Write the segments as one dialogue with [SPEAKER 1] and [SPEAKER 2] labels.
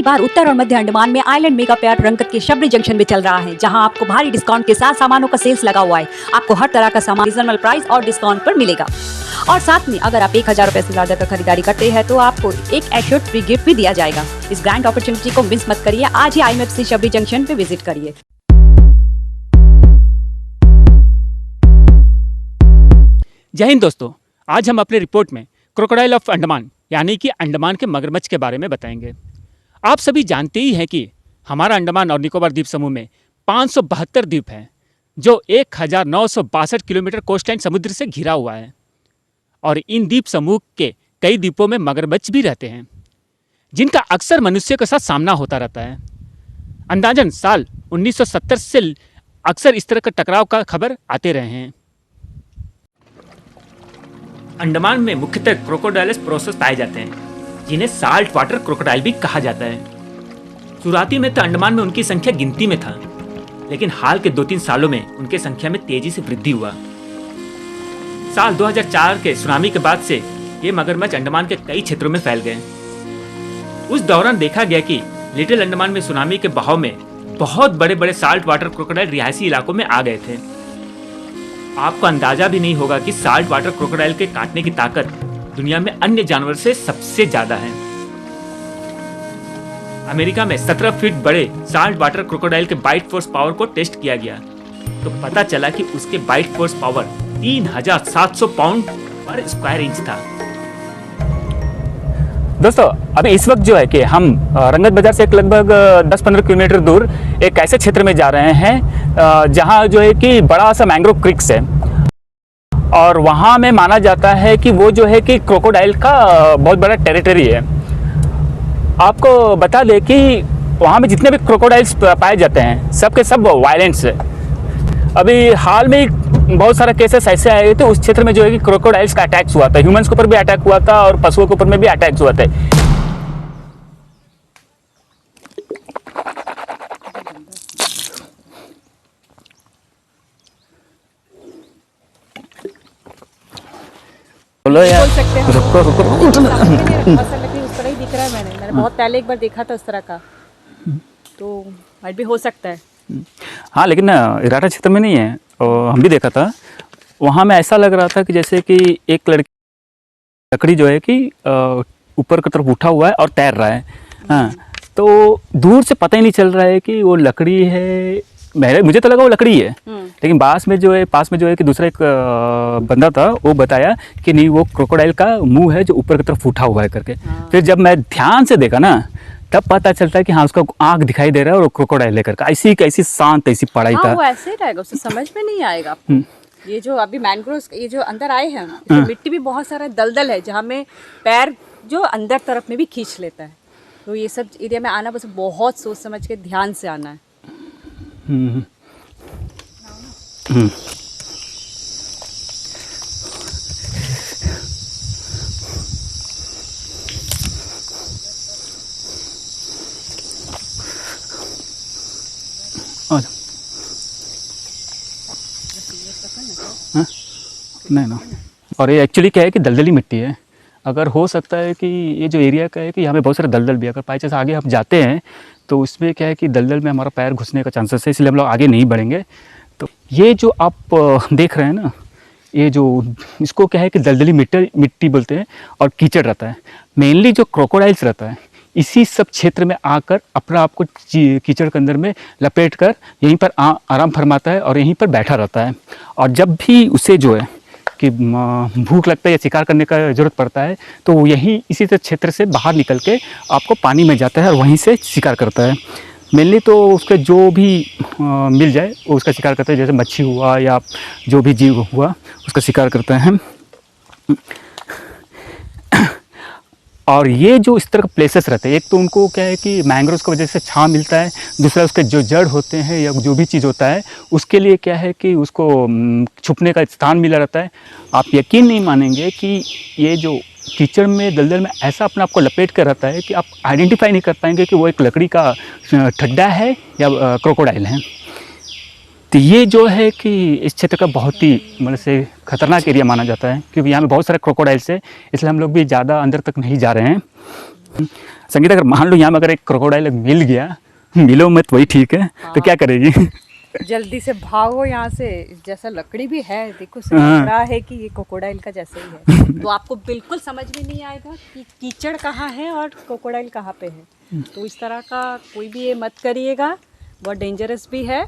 [SPEAKER 1] बार उत्तर और मध्य अंडमान में island mega fair रंगत के शबरी जंक्शन में चल रहा है, जहां आपको भारी डिस्काउंट के साथ सामानों का सेल्स लगा हुआ है। आपको हर तरह का सामान रीजनेबल प्राइस और डिस्काउंट पर मिलेगा। और साथ में अगर आप 1000 रुपए से ज्यादा का खरीदारी करते हैं तो आपको एक एश्योर्ड फ्री गिफ्ट भी दिया जाएगा। इस ग्रैंड अपॉर्चुनिटी को मिस मत करिए। आज ही IMFC शबरी जंक्शन पे विजिट करिए।
[SPEAKER 2] जय हिंद दोस्तों, आज हम अपने रिपोर्ट में क्रोकोडाइल ऑफ अंडमान यानी कि अंडमान के मगरमच्छ के बारे में बताएंगे। आप सभी जानते ही हैं कि हमारा अंडमान और निकोबार द्वीप समूह में 572 द्वीप हैं, जो 1962 किलोमीटर कोस्टलाइन समुद्र से घिरा हुआ है। और इन द्वीप समूह के कई द्वीपों में मगरमच्छ भी रहते हैं, जिनका अक्सर मनुष्य के साथ सामना होता रहता है। अंदाजन साल 1970 से अक्सर इस तरह का टकराव का खबर आते रहे हैं। अंडमान में मुख्यतः क्रोकोडाइलस प्रोसेस पाए जाते हैं, जिन्हें साल्ट वाटर क्रोकोडाइल भी कहा जाता है। शुरुआती में तो अंडमान में उनकी संख्या गिनती में था, लेकिन हाल के 2-3 सालों में उनकी संख्या में तेजी से वृद्धि हुआ। साल 2004 के सुनामी के बाद से ये मगरमच्छ अंडमान के कई क्षेत्रों में फैल गए। उस दौरान देखा गया कि लिटिल अंडमान में सुनामी के बहाव में बहुत बड़े बड़े साल्ट वाटर क्रोकोडाइल रिहायशी इलाकों में आ गए थे। आपको अंदाजा भी नहीं होगा कि साल्ट वाटर क्रोकोडाइल के काटने की ताकत दुनिया में अन्य जानवर से सबसे ज्यादा है। अमेरिका में 17 फीट बड़े साल्ट वाटर क्रोकोडाइल के बाइट फोर्स पावर को टेस्ट किया गया, तो पता चला कि उसके बाइट फोर्स पावर 3700 पाउंड पर स्क्वायर इंच था। दोस्तों, अभी इस वक्त जो है कि हम रंगत बाजार से लगभग 10-15 किलोमीटर दूर एक ऐसे क्षेत्र में जा रहे हैं जहां जो है कि बड़ा सा मैंग्रोव क्रिक्स है, और वहां में माना जाता है कि वो जो है कि क्रोकोडाइल का बहुत बड़ा टेरिटरी है। आपको बता दें कि वहां में जितने भी क्रोकोडाइल्स पाए जाते हैं सब के सब वायलेंट्स है। अभी हाल में बहुत सारे केसेस ऐसे आए थे उस क्षेत्र में जो है कि क्रोकोडाइल्स का अटैक्स हुआ था। ह्यूमंस के ऊपर भी अटैक हुआ था और पशुओं के ऊपर में भी अटैक्स हुआ था। बोलो यार, रुको रुको।
[SPEAKER 1] उस तरह ही दिख रहा है। मैंने बहुत पहले एक बार देखा था उस तरह का, तो माइट भी हो सकता है।
[SPEAKER 2] हाँ, लेकिन इराटा क्षेत्र में नहीं है। और हम भी देखा था, वहाँ में ऐसा लग रहा था कि जैसे कि एक लकड़ी जो है कि ऊपर की तरफ उठा हुआ है और तैर रहा है। हाँ, तो दूर से पता ही नहीं चल रहा है कि वो लकड़ी है। मुझे तो लगा वो लकड़ी है, लेकिन पास में जो है कि दूसरा एक बंदा था, वो बताया कि नहीं, वो क्रोकोडाइल का मुंह है जो ऊपर की तरफ उठा हुआ है करके। फिर जब मैं ध्यान से देखा ना, तब पता चलता है कि हाँ, उसका आंख दिखाई दे रहा है और वो क्रोकोडाइल लेकर का ऐसी कैसी शांत ऐसी पढ़ाई था।
[SPEAKER 1] वो ऐसे ही रहेगा, उसे समझ में नहीं आएगा। ये जो अभी मैंग्रोव ये जो अंदर आए हैं, मिट्टी भी बहुत सारा दलदल है, जहाँ में पैर जो अंदर तरफ में भी खींच लेता है। तो ये सब एरिया में आना बस बहुत सोच समझ के ध्यान से आना है।
[SPEAKER 2] नहीं ना, और ये एक्चुअली क्या है कि दलदली मिट्टी है। अगर हो सकता है कि ये जो एरिया का है कि यहाँ पे बहुत सारे दलदल भी, अगर बाई चांस आगे हम जाते हैं तो उसमें क्या है कि दलदल में हमारा पैर घुसने का चांसेस है, इसलिए हम लोग आगे नहीं बढ़ेंगे। तो ये जो आप देख रहे हैं ना, ये जो इसको क्या है कि दलदली मिट्टी बोलते हैं, और कीचड़ रहता है। मेनली जो क्रोकोडाइल्स रहता है इसी सब क्षेत्र में आकर अपना आपको कीचड़ के अंदर में लपेट कर यहीं पर आराम फरमाता है और यहीं पर बैठा रहता है। और जब भी उसे जो है कि भूख लगता है या शिकार करने का ज़रूरत पड़ता है, तो वो यहीं इसी क्षेत्र से बाहर निकल के आपको पानी में जाता है और वहीं से शिकार करता है। मेनली तो उसके जो भी मिल जाए वो उसका शिकार करता है, जैसे मच्छी हुआ या जो भी जीव हुआ उसका शिकार करते हैं। और ये जो इस तरह के प्लेसेस रहते हैं, एक तो उनको क्या है कि मैंग्रोव्स की वजह से छाँव मिलता है, दूसरा उसके जो जड़ होते हैं या जो भी चीज़ होता है उसके लिए क्या है कि उसको छुपने का स्थान मिला रहता है। आप यकीन नहीं मानेंगे कि ये जो कीचड़ में दलदल में ऐसा अपने आप को लपेट कर रहता है कि आप आइडेंटिफाई नहीं कर पाएंगे कि वो एक लकड़ी का ठड्डा है या क्रोकोडाइल है। तो ये जो है कि इस क्षेत्र का बहुत ही मतलब से खतरनाक एरिया माना जाता है, क्योंकि यहाँ में बहुत सारे क्रोकोडाइल्स है, इसलिए हम लोग भी ज़्यादा अंदर तक नहीं जा रहे हैं। संगीता, अगर मान लो यहाँ में अगर एक क्रोकोडाइल मिल गया, मिलो मत वही ठीक है, तो क्या करेगी?
[SPEAKER 3] जल्दी से भागो यहाँ से। जैसा लकड़ी भी है, देखो
[SPEAKER 2] हाँ।
[SPEAKER 3] लग रहा है कि ये क्रोकोडाइल का जैसा ही है। तो आपको बिल्कुल समझ में नहीं आएगा कि कीचड़ कहाँ है और क्रोकोडाइल कहाँ पे है। तो इस तरह का कोई भी ये मत करिएगा, बहुत डेंजरस भी है।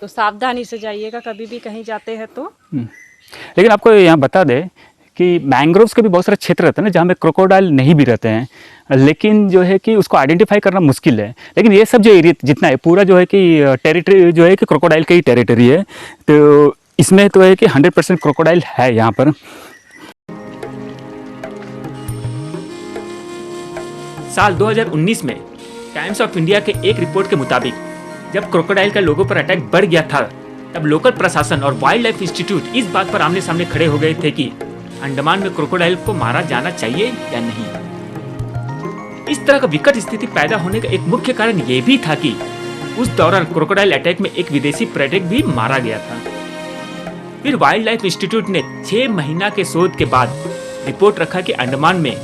[SPEAKER 3] तो सावधानी से जाइएगा कभी भी कहीं जाते हैं तो।
[SPEAKER 2] लेकिन आपको यहाँ बता दें कि मैंग्रोव्स के भी बहुत सारे क्षेत्र रहते हैं ना जहाँ में क्रोकोडाइल नहीं भी रहते हैं, लेकिन जो है कि उसको आइडेंटिफाई करना मुश्किल है। लेकिन ये सब जो एरिया जितना है पूरा जो है कि टेरिटरी जो है कि क्रोकोडाइल की ही टेरिटरी है, तो इसमें तो है कि 100% क्रोकोडाइल है यहाँ पर।
[SPEAKER 4] साल 2019 में टाइम्स ऑफ इंडिया के एक रिपोर्ट के मुताबिक जब क्रोकोडाइल का लोगों पर अटैक बढ़ गया था, तब लोकल प्रशासन और वाइल्ड लाइफ इंस्टीट्यूट इस बात पर आमने सामने खड़े हो गए थे कि अंडमान में क्रोकोडाइल को मारा जाना चाहिए या नहीं। इस तरह का विकट स्थिति पैदा होने का एक मुख्य कारण ये भी था कि उस दौरान क्रोकोडाइल अटैक में एक विदेशी पर्यटक भी मारा गया था। फिर वाइल्ड लाइफ इंस्टीट्यूट ने 6 महीना के शोध के बाद रिपोर्ट रखा कि अंडमान में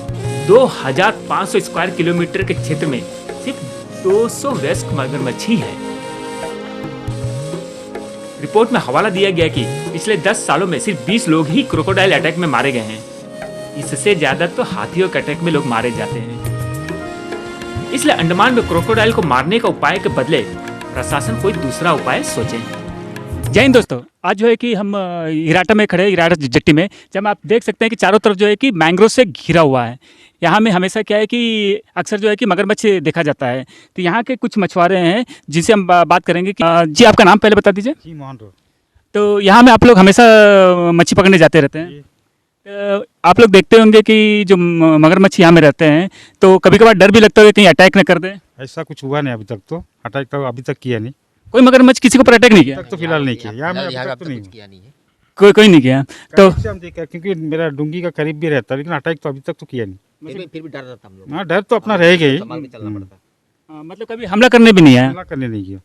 [SPEAKER 4] 2500 स्क्वायर किलोमीटर के क्षेत्र में सिर्फ 200 वयस्क मगरमच्छ ही है। रिपोर्ट में हवाला दिया गया कि पिछले 10 सालों में सिर्फ 20 लोग ही क्रोकोडाइल अटैक में मारे गए हैं। इससे ज्यादा तो हाथियों के अटैक में लोग मारे जाते हैं। इसलिए अंडमान में क्रोकोडाइल को मारने का उपाय के बदले प्रशासन कोई दूसरा उपाय सोचे।
[SPEAKER 2] जय हिंद दोस्तों, आज जो है कि हम इराटा में खड़े हैं, इराटा जट्टी में, जब आप देख सकते हैं कि चारों तरफ जो है कि मैंग्रोव से घिरा हुआ है। यहाँ में हमेशा क्या है कि अक्सर जो है कि मगरमच्छ देखा जाता है। तो यहाँ के कुछ मछुआरे हैं जिनसे हम बात करेंगे कि जी आपका नाम पहले बता दीजिए।
[SPEAKER 5] जी मोहन रोड।
[SPEAKER 2] तो यहाँ में आप लोग हमेशा मच्छी पकड़ने जाते रहते हैं। आप लोग देखते होंगे कि जो मगरमच्छ यहाँ में रहते हैं तो कभी कभार डर भी लगता है कहीं अटैक न कर दे।
[SPEAKER 5] ऐसा कुछ हुआ नहीं अभी तक, तो अटैक तो अभी तक किया नहीं।
[SPEAKER 2] कोई मगरमच्छ किसी के ऊपर अटैक नहीं किया?
[SPEAKER 5] अभी तक तो फिलहाल नहीं किया। यहाँ में अभी तक तो नहीं
[SPEAKER 6] किया नहीं है।
[SPEAKER 2] कोई नहीं किया। तो
[SPEAKER 5] करीब से हम देखा, क्योंकि मेरा डूंगी का करीब भी रहता है, लेकिन अटैक तो अभी तक तो किया नहीं।
[SPEAKER 6] फिर भी डर रहता हम लोग।
[SPEAKER 5] हाँ, डर तो अपना रहेगा ही।
[SPEAKER 6] संभाल के चलना पड़ता।
[SPEAKER 2] मतलब कभी हमला करने भी नहीं आया।
[SPEAKER 5] हमला करने नहीं किया।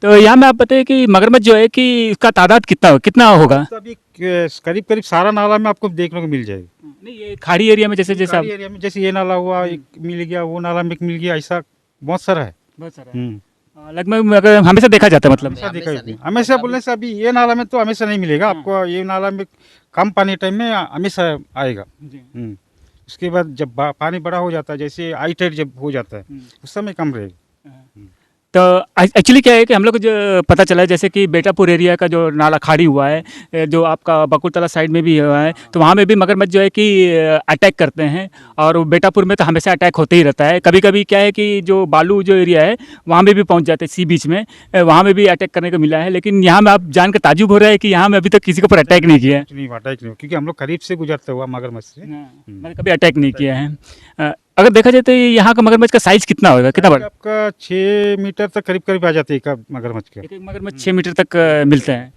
[SPEAKER 2] तो यहाँ में आप बताइए कि मगरमच्छ जो है कि उसका तादाद कितना होगा?
[SPEAKER 5] तो अभी करीब करीब सारा नाला में आपको देखने को मिल जाएगा।
[SPEAKER 2] नहीं, ये खाड़ी एरिया में जैसे
[SPEAKER 5] पहाड़ी एरिया में जैसे ये नाला हुआ, एक मिल गया, वो नाला में एक मिल गया, ऐसा बहुत सारा है।
[SPEAKER 2] बहुत सारा
[SPEAKER 5] हम्म।
[SPEAKER 2] लगभग अगर हमेशा देखा जाता है, मतलब
[SPEAKER 5] हमेशा देखा
[SPEAKER 6] हमेशा नहीं।
[SPEAKER 5] हमेशा बोलने से अभी ये नाला में तो हमेशा नहीं मिलेगा आपको। ये नाला में कम पानी टाइम में हमेशा आएगा। उसके बाद जब पानी बड़ा हो जाता है, जैसे आई टाइड जब हो जाता है, उस समय कम रहेगा।
[SPEAKER 2] तो एक्चुअली क्या है कि हम लोग को जो पता चला है जैसे कि बेटापुर एरिया का जो नाला खाड़ी हुआ है, जो आपका बकुलतला साइड में भी हुआ है, तो वहाँ में भी मगरमच्छ जो है कि अटैक करते हैं। और बेटापुर में तो हमेशा अटैक होते ही रहता है। कभी कभी क्या है कि जो बालू जो एरिया है वहाँ में भी पहुँच जाते हैं, सी बीच में, वहाँ में भी अटैक करने को मिला है। लेकिन यहाँ में आप जानकर ताजुब हो रहा है कि यहाँ में अभी तक किसी के ऊपर अटैक नहीं किया है।
[SPEAKER 5] नहीं, अटैक नहीं, क्योंकि हम लोग करीब से गुजरते हुआ मगरमच्छ से।
[SPEAKER 2] मैंने कभी अटैक नहीं किया है। अगर देखा जाए तो यहाँ का मगरमच्छ का साइज कितना होगा, कितना बड़ा?
[SPEAKER 5] आपका 6 मीटर तक करीब करीब आ जाते हैं मगरमच्छ का।
[SPEAKER 2] एक मगरमच्छ 6 मीटर तक मिलते हैं।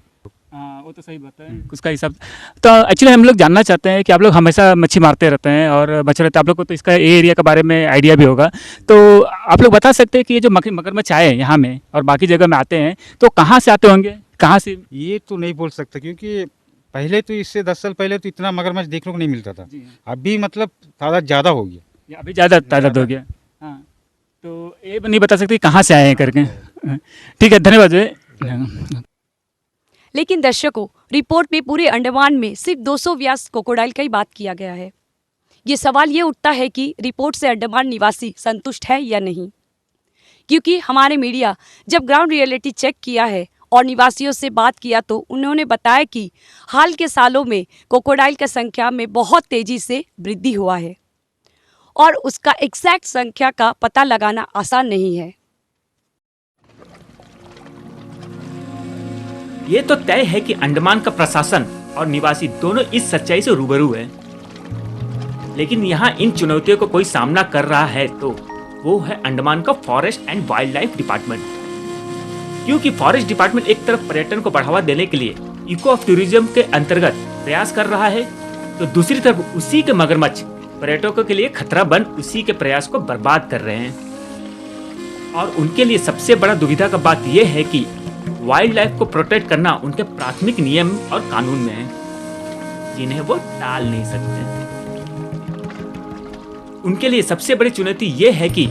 [SPEAKER 2] हाँ, वो तो सही बात है, उसका हिसाब। तो एक्चुअली हम लोग जानना चाहते हैं कि आप लोग हमेशा मच्छी मारते रहते हैं और मच्छी रहते हैं, आप लोग को तो इसका ये एरिया के बारे में आइडिया भी होगा। तो आप लोग बता सकते हैं कि ये जो मगरमच्छ आए यहाँ में और बाकी जगह में आते हैं तो कहाँ से आते होंगे, कहाँ से?
[SPEAKER 5] ये तो नहीं बोल सकता, क्योंकि पहले तो इससे 10 साल पहले तो इतना मगरमच्छ देखने को नहीं मिलता था। अभी मतलब तादाद ज़्यादा हो गया।
[SPEAKER 2] अभी ज़्यादा तादाद हो गया। हाँ, तो ये नहीं बता सकते कहाँ से आए हैं करके। ठीक है, धन्यवाद।
[SPEAKER 1] लेकिन दर्शकों, रिपोर्ट में पूरे अंडमान में सिर्फ 200 वयस्क क्रोकोडाइल का ही बात किया गया है। ये सवाल ये उठता है कि रिपोर्ट से अंडमान निवासी संतुष्ट है या नहीं, क्योंकि हमारे मीडिया जब ग्राउंड रियलिटी चेक किया है और निवासियों से बात किया तो उन्होंने बताया कि हाल के सालों में क्रोकोडाइल की संख्या में बहुत तेजी से वृद्धि हुआ है और उसका एग्जैक्ट संख्या का पता लगाना आसान नहीं है।
[SPEAKER 4] ये तो तय है कि अंडमान का प्रशासन और निवासी दोनों इस सच्चाई से रूबरू है। लेकिन यहाँ इन चुनौतियों को कोई सामना कर रहा है तो वो है अंडमान का forest and wildlife department. क्योंकि फॉरेस्ट डिपार्टमेंट एक तरफ पर्यटन को बढ़ावा देने के लिए इको ऑफ टूरिज्म के अंतर्गत प्रयास कर रहा है, तो दूसरी तरफ उसी के मगरमच्छ पर्यटकों के लिए खतरा बन उसी के प्रयास को बर्बाद कर रहे हैं। और उनके लिए सबसे बड़ा दुविधा का बात यह है कि वाइल्ड लाइफ को प्रोटेक्ट करना उनके प्राथमिक नियम और कानून में है, जिन्हें वो टाल नहीं सकते। उनके लिए सबसे बड़ी चुनौती यह है कि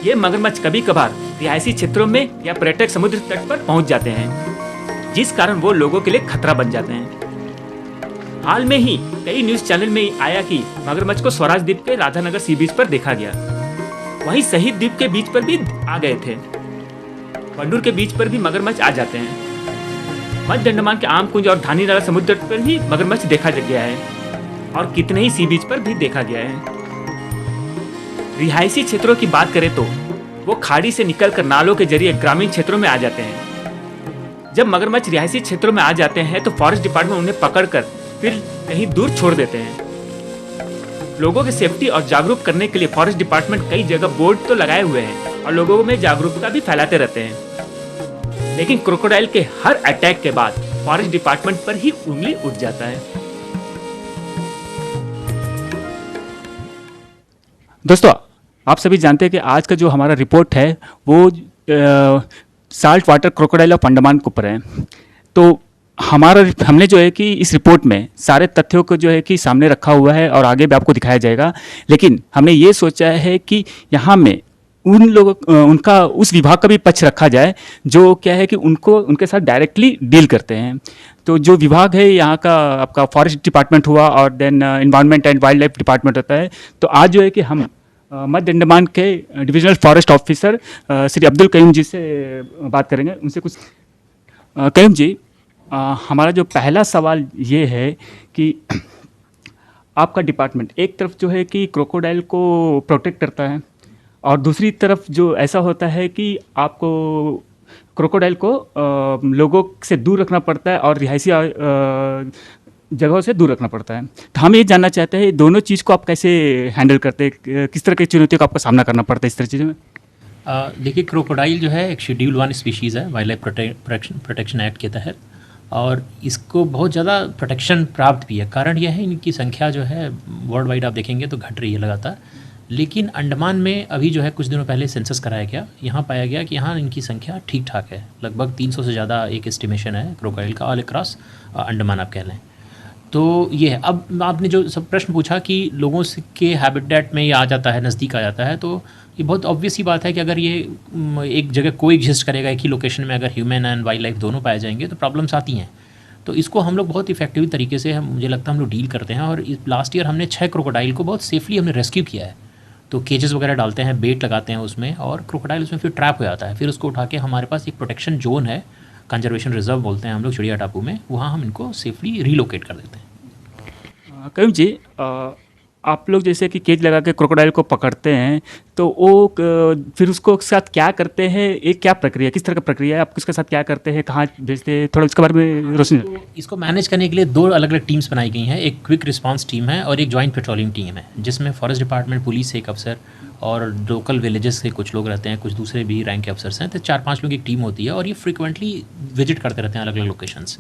[SPEAKER 4] ये मगरमच्छ कभी कभार रिहायशी क्षेत्रों में या पर्यटक समुद्र तट पर पहुंच जाते हैं, जिस कारण वो लोगों के लिए खतरा बन जाते हैं। हाल में ही कई न्यूज चैनल में आया कि मगरमच्छ को स्वराज द्वीप के राधानगर सी बीच पर देखा गया। वहीं शहीद द्वीप के बीच पर भी आ गए थे। पंडूर के बीच पर भी मगरमच्छ आ जाते हैं। मध्य अंडमान के आमकुंज और धानी नाला समुद्र तट पर भी मगरमच्छ देखा गया है और कितने ही सी बीच पर भी देखा गया है। रिहायशी क्षेत्रों की बात करें तो वो खाड़ी से निकलकर नालों के जरिए ग्रामीण क्षेत्रों में आ जाते हैं। जब मगरमच्छ रिहायशी क्षेत्रों में आ जाते हैं तो फॉरेस्ट डिपार्टमेंट उन्हें पकड़कर फिर कहीं दूर छोड़ देते हैं। लोगों की सेफ्टी और जागरूक करने के लिए फॉरेस्ट डिपार्टमेंट कई जगह बोर्ड तो लगाए हुए हैं और लोगों में जागरूकता भी फैलाते रहते हैं, लेकिन क्रोकोडाइल के हर अटैक के बाद फॉरेस्ट डिपार्टमेंट पर ही उंगली उठ जाता है।
[SPEAKER 2] दोस्तों, आप सभी जानते हैं कि आज का जो हमारा रिपोर्ट है वो salt water crocodile of Andaman के ऊपर है। तो हमने जो है कि इस रिपोर्ट में सारे तथ्यों को जो है कि सामने रखा हुआ है और आगे भी आपको दिखाया जाएगा, लेकिन हमने ये सोचा है कि यहाँ में उन लोगों उनका उस विभाग का भी पक्ष रखा जाए जो क्या है कि उनके साथ डायरेक्टली डील करते हैं। तो जो विभाग है यहाँ का आपका फॉरेस्ट डिपार्टमेंट हुआ और then environment and wildlife department होता है। तो आज जो है कि हम मध्य अंडमान के divisional forest officer Shri Abdul Qayoom ji से बात करेंगे। उनसे कुछ कयूम जी, हमारा जो पहला सवाल ये है कि आपका डिपार्टमेंट एक तरफ जो है कि क्रोकोडाइल को प्रोटेक्ट करता है और दूसरी तरफ जो ऐसा होता है कि आपको क्रोकोडाइल को लोगों से दूर रखना पड़ता है और रिहायशी जगहों से दूर रखना पड़ता है। तो हम ये जानना चाहते हैं दोनों चीज़ को आप कैसे हैंडल करते हैं, किस तरह की चुनौतियों का आपको सामना करना पड़ता है इस तरह चीज़ों में?
[SPEAKER 7] देखिए, क्रोकोडाइल जो है एक शेड्यूल 1 स्पीशीज़ है वाइल्ड लाइफ प्रोटेक्शन एक्ट के तहत, और इसको बहुत ज़्यादा प्रोटेक्शन प्राप्त भी है। कारण यह है इनकी संख्या जो है वर्ल्ड वाइड आप देखेंगे तो घट रही है लगातार, लेकिन अंडमान में अभी जो है कुछ दिनों पहले सेंसस कराया गया, यहाँ पाया गया कि यहाँ इनकी संख्या ठीक ठाक है। लगभग 300 से ज़्यादा एक एस्टिमेशन है क्रोकोडाइल का ऑल अक्रॉस अंडमान आप कह लें। तो ये है। अब आपने जो सब प्रश्न पूछा कि लोगों के हैबिटेट में ये आ जाता है, नज़दीक आ जाता है, तो ये बहुत ऑब्वियस ही बात है कि अगर ये एक जगह को एग्जिस्ट करेगा एक ही लोकेशन में, अगर ह्यूमन एंड वाइल्ड लाइफ दोनों पाए जाएंगे तो प्रॉब्लम्स आती हैं। तो इसको हम लोग बहुत इफेक्टिव तरीके से मुझे लगता है हम लोग डील करते हैं। और लास्ट ईयर हमने 6 क्रोकोडाइल को बहुत सेफली हमने रेस्क्यू किया है। तो केजेस वगैरह डालते हैं, बेट लगाते हैं उसमें, और क्रोकोडाइल उसमें फिर ट्रैप हो जाता है। फिर उसको उठा के हमारे पास एक प्रोटेक्शन जोन है, कंजर्वेशन रिजर्व बोलते हैं हम लोग, चिड़िया टापू में, वहाँ हम इनको सेफली रीलोकेट कर देते हैं।
[SPEAKER 2] कयूम जी, आप लोग जैसे कि केज लगा के क्रोकोडाइल को पकड़ते हैं तो वो फिर उसको साथ क्या करते हैं, एक क्या प्रक्रिया, किस तरह का प्रक्रिया है, आप उसके साथ क्या करते हैं, कहाँ भेजते हैं, थोड़ा उसके बारे में रोशनी।
[SPEAKER 7] तो इसको मैनेज करने के लिए 2 अलग अलग टीम्स बनाई गई हैं। एक क्विक रिस्पांस टीम है और एक जॉइंट पेट्रोलिंग टीम है, जिसमें फॉरेस्ट डिपार्टमेंट, पुलिस एक अफसर और लोकल विलेजेस से कुछ लोग रहते हैं, कुछ दूसरे भी रैंक के अफसर्स हैं। तो 4-5 लोग एक टीम होती है और ये फ्रिक्वेंटली विजिट करते रहते हैं अलग अलग लोकेशंस।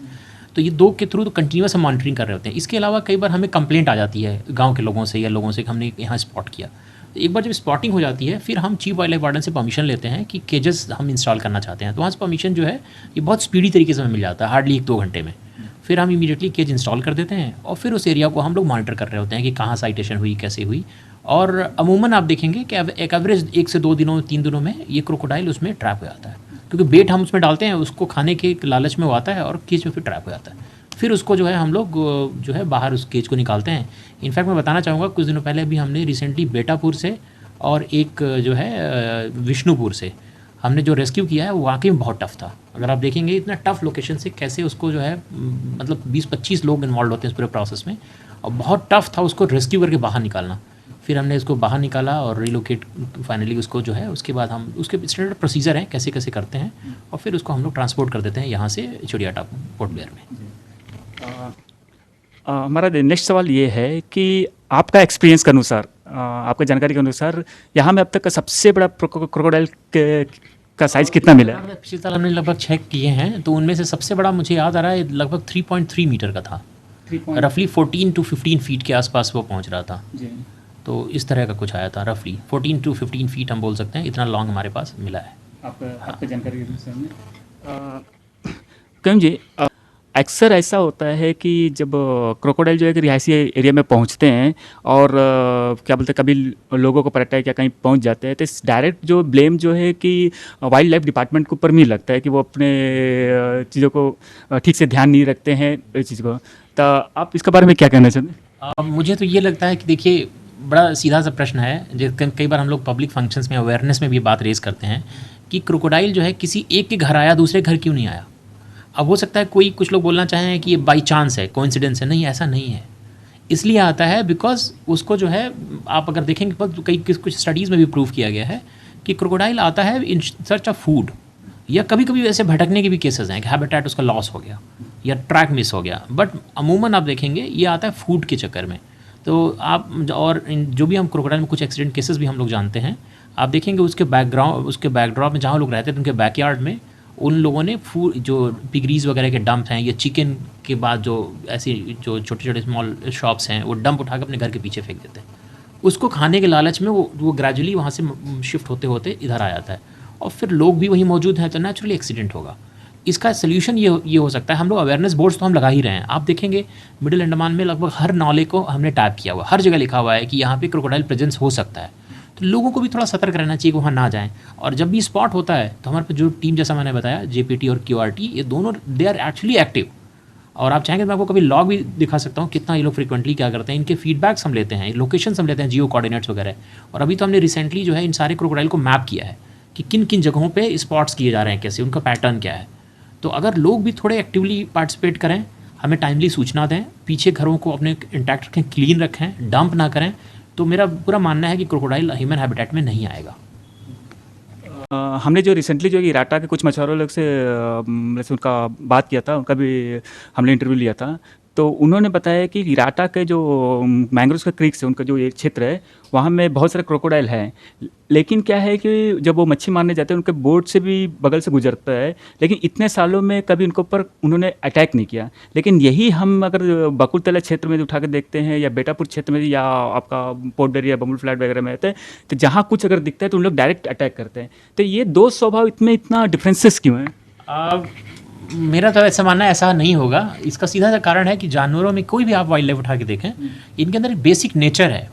[SPEAKER 7] तो ये 2 के थ्रू तो कंटिन्यूस हम मॉनिटरिंग कर रहे होते हैं। इसके अलावा कई बार हमें कंप्लेंट आ जाती है गांव के लोगों से या लोगों से कि हमने यहाँ स्पॉट किया। तो एक बार जब स्पॉटिंग हो जाती है फिर हम चीफ वाइल्ड लाइफ वार्डन से परमिशन लेते हैं कि केजेस हम इंस्टॉल करना चाहते हैं। तो वहाँ से परमिशन जो है ये बहुत स्पीडी तरीके से हमें मिल जाता है, हार्डली 1-2 घंटे में। फिर हम इमीडिएटली केज इंस्टॉल कर देते हैं और फिर उस एरिया को हम लोग मॉनिटर कर रहे होते हैं कि कहाँ साइटेशन हुई, कैसे हुई। और अमूमन आप देखेंगे कि एक एवरेज 1 से 2 दिनों 3 दिनों में ये क्रोकोडाइल उसमें ट्रैप हो जाता है, क्योंकि बेट हम उसमें डालते हैं, उसको खाने के लालच में वो आता है और केज में फिर ट्रैप हो जाता है। फिर उसको जो है हम लोग जो है बाहर उस केज को निकालते हैं। इनफैक्ट मैं बताना चाहूँगा, कुछ दिनों पहले अभी हमने रिसेंटली बेटापुर से और एक जो है विष्णुपुर से हमने जो रेस्क्यू किया है वो वाकई में बहुत टफ़ था। अगर आप देखेंगे इतना टफ़ लोकेशन से कैसे उसको जो है मतलब 20-25 लोग इन्वॉल्व होते हैं इस पूरे प्रोसेस में, और बहुत टफ़ था उसको रेस्क्यू करके बाहर निकालना। फिर हमने इसको बाहर निकाला और रिलोकेट फाइनली उसको जो है, उसके बाद हम उसके स्टैंडर्ड प्रोसीजर हैं कैसे कैसे करते हैं, और फिर उसको हम लोग ट्रांसपोर्ट कर देते हैं यहाँ से चिड़िया टापू पोर्ट ब्लेयर में।
[SPEAKER 2] हमारा नेक्स्ट सवाल ये है कि आपका एक्सपीरियंस के अनुसार, आपका जानकारी के अनुसार, यहाँ में अब तक का सबसे बड़ा क्रोकोडाइल का साइज़ कितना मिला है?
[SPEAKER 7] पिछले साल हमने लगभग 6 किए हैं, तो उनमें से सबसे बड़ा मुझे याद आ रहा है लगभग 3.3 मीटर का था, रफली 14 to 15 फीट के आसपास वो पहुँच रहा था। तो इस तरह का कुछ आया था, रफली 14 to 15 फीट हम बोल सकते हैं, इतना लॉन्ग हमारे पास मिला है।
[SPEAKER 2] आपका जानकारी के अनुसार कयूम जी, अक्सर ऐसा होता है कि जब क्रोकोडाइल जो है कि रिहायशी एरिया में पहुंचते हैं और क्या बोलते हैं, कभी लोगों को पर अटैक या कहीं पहुंच जाते हैं, तो इस डायरेक्ट जो ब्लेम जो है कि वाइल्ड लाइफ डिपार्टमेंट के ऊपर भी लगता है कि वो अपने चीज़ों को ठीक से ध्यान नहीं रखते हैं इस चीज़ को। तो आप इसके बारे में क्या कहना चाहते हैं?
[SPEAKER 7] मुझे तो ये लगता है कि देखिए, बड़ा सीधा सा प्रश्न है, जो कई बार हम लोग पब्लिक फंक्शंस में अवेयरनेस में भी बात रेज़ करते हैं कि क्रोकोडाइल जो है किसी एक के घर आया, दूसरे घर क्यों नहीं आया। अब हो सकता है कुछ लोग बोलना चाहें कि ये बाई चांस है, कोइंसिडेंस है। नहीं, ऐसा नहीं है। इसलिए आता है बिकॉज उसको जो है, आप अगर देखेंगे तो कुछ स्टडीज़ में भी प्रूव किया गया है कि क्रोकोडाइल आता है इन सर्च ऑफ फूड, या कभी कभी वैसे भटकने के भी केसेस हैं कि हैबिटेट उसका लॉस हो गया या ट्रैक मिस हो गया, बट अमूमन आप देखेंगे ये आता है फूड के चक्कर में। तो आप और जो भी हम क्रोकोडाइल में कुछ एक्सीडेंट केसेस भी हम लोग जानते हैं, आप देखेंगे उसके बैकड्रॉप में जहाँ लोग रहते थे उनके बैकयार्ड में उन लोगों ने फूड, जो पिगरीज वगैरह के डंप हैं या चिकन के बाद जो ऐसी जो छोटे छोटे स्मॉल शॉप्स हैं, वो डंप उठा के अपने घर के पीछे फेंक देते हैं। उसको खाने के लालच में वो ग्रेजुअली वहाँ से शिफ्ट होते होते इधर आ जाता है, और फिर लोग भी वहीं मौजूद हैं तो नेचुरली एक्सीडेंट होगा। इसका सोल्यूशन ये हो सकता है, हम लोग अवेयरनेस बोर्ड्स तो हम लगा ही रहे हैं। आप देखेंगे मिडिल अंडमान में लगभग हर नाले को हमने टैप किया हुआ, हर जगह लिखा हुआ है कि यहाँ पे क्रोकोडाइल प्रेजेंस हो सकता है। तो लोगों को भी थोड़ा सतर्क रहना चाहिए कि वहाँ ना जाएं। और जब भी स्पॉट होता है तो हमारे पास जो टीम, जैसा मैंने बताया, JPT और QRT, ये दोनों दे आर एक्चुअली एक्टिव। और आप चाहेंगे तो मैं आपको कभी लॉग भी दिखा सकता हूँ कितना ये लोग फ्रीक्वेंटली क्या करते हैं। इनके फीडबैक्स हम लेते हैं, लोकेशंस हम लेते हैं, जियो कोऑर्डिनेट्स वगैरह। और अभी तो हमने रिसेंटली जो है इन सारे क्रोकोडाइल को मैप किया है कि किन किन जगहों पे स्पॉट्स किए जा रहे हैं, कैसे, उनका पैटर्न क्या है। तो अगर लोग भी थोड़े एक्टिवली पार्टिसिपेट करें, हमें टाइमली सूचना दें, पीछे घरों को अपने इंटैक्ट रखें, क्लीन रखें, डंप ना करें, तो मेरा पूरा मानना है कि क्रोकोडाइल ह्यूमन हैबिटेट में नहीं आएगा।
[SPEAKER 2] हमने जो रिसेंटली जो इराटा के कुछ मछुआरों लोग से जैसे उनका बात किया था, उनका भी हमने इंटरव्यू लिया था, तो उन्होंने बताया कि इराटा के जो मैंग्रोव का क्रीक से उनका जो ये क्षेत्र है, वहाँ में बहुत सारे क्रोकोडाइल हैं। लेकिन क्या है कि जब वो मच्छी मारने जाते हैं उनके बोट से भी बगल से गुजरता है, लेकिन इतने सालों में कभी उनके ऊपर उन्होंने अटैक नहीं किया। लेकिन यही हम अगर बकुलतला क्षेत्र में उठा के देखते हैं, या बेटापुर क्षेत्र में, या आपका पोर्टडर या बमुल फ्लैट वगैरह में रहते हैं, तो जहाँ कुछ अगर दिखता है तो उन लोग डायरेक्ट अटैक करते हैं। तो ये दो स्वभाव इतना डिफरेंसेस क्यों हैं?
[SPEAKER 7] मेरा तो ऐसा मानना है ऐसा नहीं होगा। इसका सीधा सा कारण है कि जानवरों में कोई भी आप वाइल्ड लाइफ उठा के देखें, इनके अंदर एक बेसिक नेचर है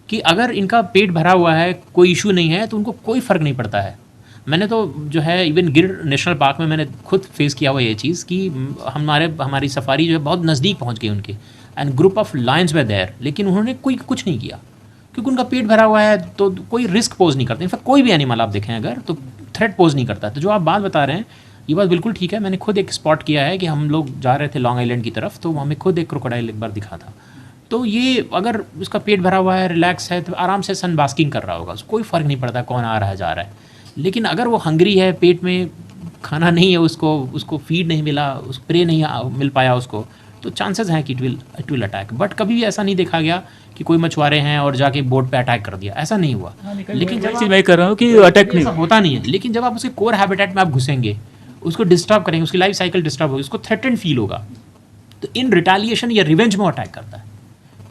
[SPEAKER 7] कि अगर इनका पेट भरा हुआ है, कोई इशू नहीं है, तो उनको कोई फ़र्क नहीं पड़ता है। मैंने तो जो है इवन गिर नेशनल पार्क में मैंने खुद फेस किया हुआ ये चीज़ कि हमारी सफारी जो है बहुत नज़दीक पहुंच गई उनके, and group of lions were there, लेकिन उन्होंने कुछ नहीं किया क्योंकि उनका पेट भरा हुआ है, तो कोई रिस्क पोज नहीं करते। इनफैक्ट कोई भी एनिमल आप देखें अगर, तो थ्रेट पोज नहीं करता। तो जो आप बात बता रहे हैं ये बात बिल्कुल ठीक है। मैंने खुद एक स्पॉट किया है कि हम लोग जा रहे थे लॉन्ग आइलैंड की तरफ, तो हमें खुद एक क्रोकोडाइल एक बार दिखा था। तो ये अगर उसका पेट भरा हुआ है, रिलैक्स है, तो आराम से सन बास्किंग कर रहा होगा, उसको कोई फ़र्क नहीं पड़ता कौन आ रहा है जा रहा है। लेकिन अगर वो हंग्री है, पेट में खाना नहीं है, उसको फीड नहीं मिला, उस प्रे नहीं मिल पाया उसको, तो चांसेस हैं कि इट विल अटैक। बट कभी भी ऐसा नहीं देखा गया कि कोई मछुआरे हैं और जाके बोट पे अटैक कर दिया, ऐसा नहीं हुआ। लेकिन जब
[SPEAKER 2] मैं कर रहा हूँ कि अटैक नहीं
[SPEAKER 7] होता नहीं है, लेकिन जब आप उसके कोर हैबिटेट में आप घुसेंगे, उसको डिस्टर्ब करेंगे, उसकी लाइफ साइकिल डिस्टर्ब होगी, उसको थ्रेटेंड फील होगा, तो इन रिटेलिएशन या रिवेंज में अटैक करता है।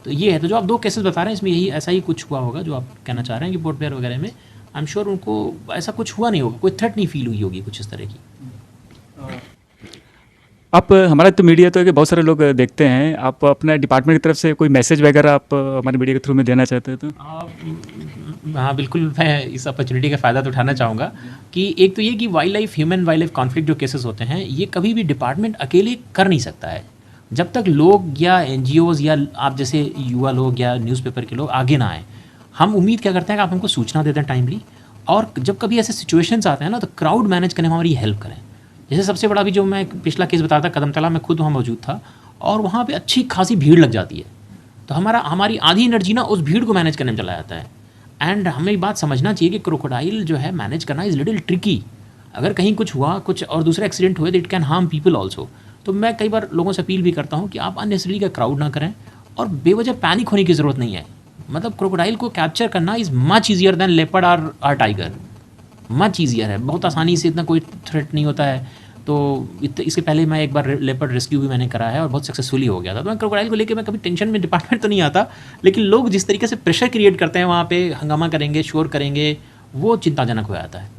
[SPEAKER 7] तो ये है। तो जो आप दो केसेस बता रहे हैं, इसमें यही ऐसा ही कुछ हुआ होगा जो आप कहना चाह रहे हैं कि पोर्ट ब्लेयर वगैरह में आई एम श्योर उनको ऐसा कुछ हुआ नहीं होगा, कोई थ्रेट नहीं फील हुई होगी कुछ इस तरह की।
[SPEAKER 2] आप हमारा तो मीडिया तो है कि बहुत सारे लोग देखते हैं, आप अपने डिपार्टमेंट की तरफ से कोई मैसेज वगैरह आप हमारे मीडिया के थ्रू में देना चाहते हैं तो?
[SPEAKER 7] हाँ बिल्कुल, मैं इस अपॉर्चुनिटी का फ़ायदा तो उठाना चाहूँगा कि एक तो ये कि wild life wild life conflict जो केसेस होते हैं, ये कभी भी डिपार्टमेंट अकेले कर नहीं सकता है। जब तक लोग या NGOs या आप जैसे युवा लोग या न्यूज़पेपर के लोग आगे ना आए, हम उम्मीद क्या करते हैं कि आप हमको सूचना देते हैं टाइमली, और जब कभी ऐसे सिचुएशंस आते हैं ना, तो क्राउड मैनेज करने में हमारी हेल्प करें। जैसे सबसे बड़ा भी जो मैं पिछला केस बताया था कदमतला में, खुद वहाँ मौजूद था, और वहाँ पे अच्छी खासी भीड़ लग जाती है, तो हमारी आधी एनर्जी ना उस भीड़ को मैनेज करने में चला जाता है। एंड हमें ये बात समझना चाहिए कि क्रोकोडाइल जो है मैनेज करना इज़ लिटिल ट्रिकी। अगर कहीं कुछ हुआ, कुछ और दूसरा एक्सीडेंट हुए, तो it can harm people also. तो मैं कई बार लोगों से अपील भी करता हूँ कि आप अननेसेसरी का क्राउड ना करें, और बेवजह पैनिक होने की ज़रूरत नहीं है। मतलब क्रोकोडाइल को कैप्चर करना is much easier than leopard or tiger, much easier है, बहुत आसानी से, इतना कोई थ्रेट नहीं होता है। तो इसके पहले मैं एक बार लेपर्ड रेस्क्यू भी मैंने करा है और बहुत सक्सेसफुली हो गया था। तो मैं क्रोकोडाइल को लेकर मैं कभी टेंशन में डिपार्टमेंट तो नहीं आता, लेकिन लोग जिस तरीके से प्रेशर क्रिएट करते हैं, वहाँ पे हंगामा करेंगे, शोर करेंगे, वो चिंताजनक हो जाता है।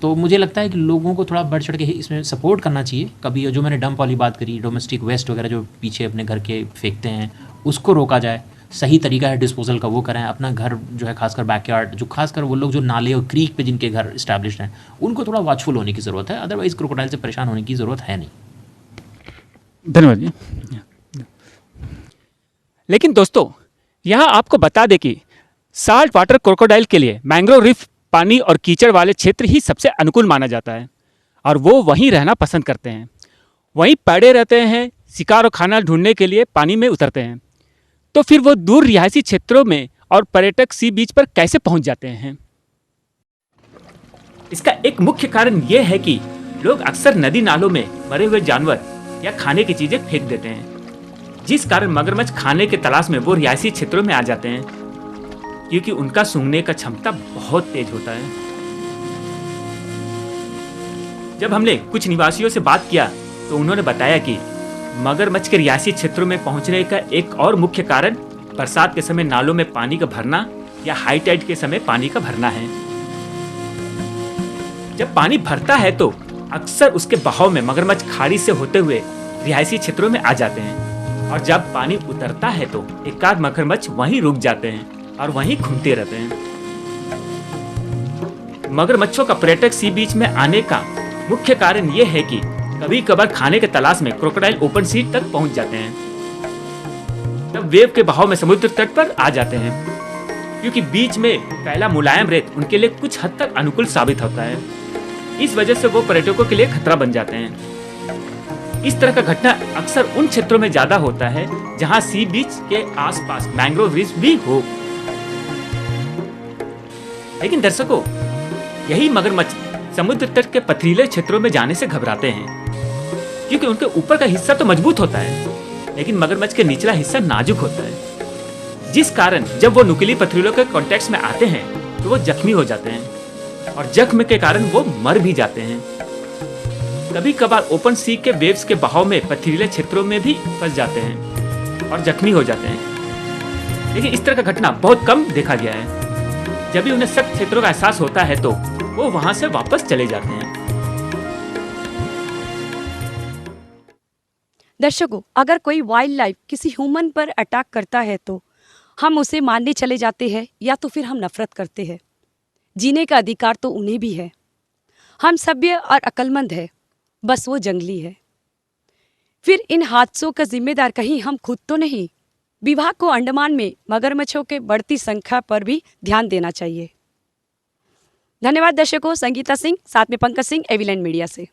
[SPEAKER 7] तो मुझे लगता है कि लोगों को थोड़ा बढ़ चढ़ के इसमें सपोर्ट करना चाहिए। कभी जो मैंने डंप वाली बात करी, डोमेस्टिक वेस्ट वगैरह जो पीछे अपने घर के फेंकते हैं उसको रोका जाए। सही तरीका है डिस्पोजल का वो करें। अपना घर जो है खासकर बैकयार्ड, जो खासकर वो लोग जो नाले और क्रीक पे जिनके घर इस्टेब्लिश्ड हैं उनको थोड़ा वॉचफुल होने की ज़रूरत है। अदरवाइज़ क्रोकोडाइल से परेशान होने की ज़रूरत है नहीं।
[SPEAKER 2] धन्यवाद जी।
[SPEAKER 4] लेकिन दोस्तों, यहाँ आपको बता दें कि साल्ट वाटर क्रोकोडाइल के लिए मैंग्रोव रिफ पानी और कीचड़ वाले क्षेत्र ही सबसे अनुकूल माना जाता है और वो वहीं रहना पसंद करते हैं, वहीं पड़े रहते हैं, शिकार और खाना ढूंढने के लिए पानी में उतरते हैं। तो फिर वो दूर रिहायशी क्षेत्रों में और पर्यटक सी बीच पर कैसे पहुंच जाते हैं? इसका एक मुख्य कारण ये है कि लोग अक्सर नदी नालों में मरे हुए जानवर या खाने की चीजें फेंक देते हैं, जिस कारण मगरमच्छ खाने के तलाश में वो रिहायशी क्षेत्रों में आ जाते हैं, क्योंकि उनका सूंघने का क्षमता बहुत तेज होता है। जब हमने कुछ निवासियों से बात किया तो उन्होंने बताया कि मगरमच्छ के रिहायशी क्षेत्रों में पहुंचने का एक और मुख्य कारण बरसात के समय नालों में पानी का भरना या हाई टाइड के समय पानी का भरना है। जब पानी भरता है तो अक्सर उसके बहाव में मगरमच्छ खाड़ी से होते हुए रिहायशी क्षेत्रों में आ जाते हैं और जब पानी उतरता है तो एकाध मगरमच्छ वहीं रुक जाते हैं और वहीं घूमते रहते हैं। मगरमच्छों का पर्यटक सी बीच में आने का मुख्य कारण यह है कि कभी कभार खाने के तलाश में क्रोकोडाइल ओपन सी तक पहुंच जाते हैं, तब वेव के बहाव में समुद्र तट पर आ जाते हैं, क्योंकि बीच में फैला मुलायम रेत उनके लिए कुछ हद तक अनुकूल साबित होता है। इस वजह से वो पर्यटकों के लिए खतरा बन जाते हैं। इस तरह का घटना अक्सर उन क्षेत्रों में ज्यादा होता है जहां सी बीच के आसपास मैंग्रोव रिफ भी हो। लेकिन दर्शकों, यही मगरमच्छ समुद्र तट के पथरीले क्षेत्रों में जाने से घबराते हैं, क्योंकि उनके ऊपर का हिस्सा तो मजबूत होता है लेकिन मगरमच्छ के निचला हिस्सा नाजुक होता है, जिस कारण जब वो नुकीली पथरीलों के कांटेक्ट में आते हैं तो वो जख्मी हो जाते हैं और जख्म के कारण वो मर भी जाते हैं। कभी कभार ओपन सी के वेव्स के बहाव में पथरीले क्षेत्रों में भी फंस जाते हैं और जख्मी हो जाते हैं, लेकिन इस तरह का घटना बहुत कम देखा गया है। जब भी उन्हें सख्त क्षेत्रों का एहसास होता है तो वो वहां से वापस चले जाते हैं।
[SPEAKER 3] दर्शकों, अगर कोई वाइल्ड लाइफ किसी ह्यूमन पर अटैक करता है तो हम उसे मारने चले जाते हैं या तो फिर हम नफरत करते हैं। जीने का अधिकार तो उन्हें भी है। हम सभ्य और अक्लमंद है, बस वो जंगली है। फिर इन हादसों का जिम्मेदार कहीं हम खुद तो नहीं। विभाग को अंडमान में मगरमच्छों के बढ़ती संख्या पर भी ध्यान देना चाहिए। धन्यवाद दर्शकों। संगीता सिंह साथ में पंकज सिंह, एविलैंड मीडिया से।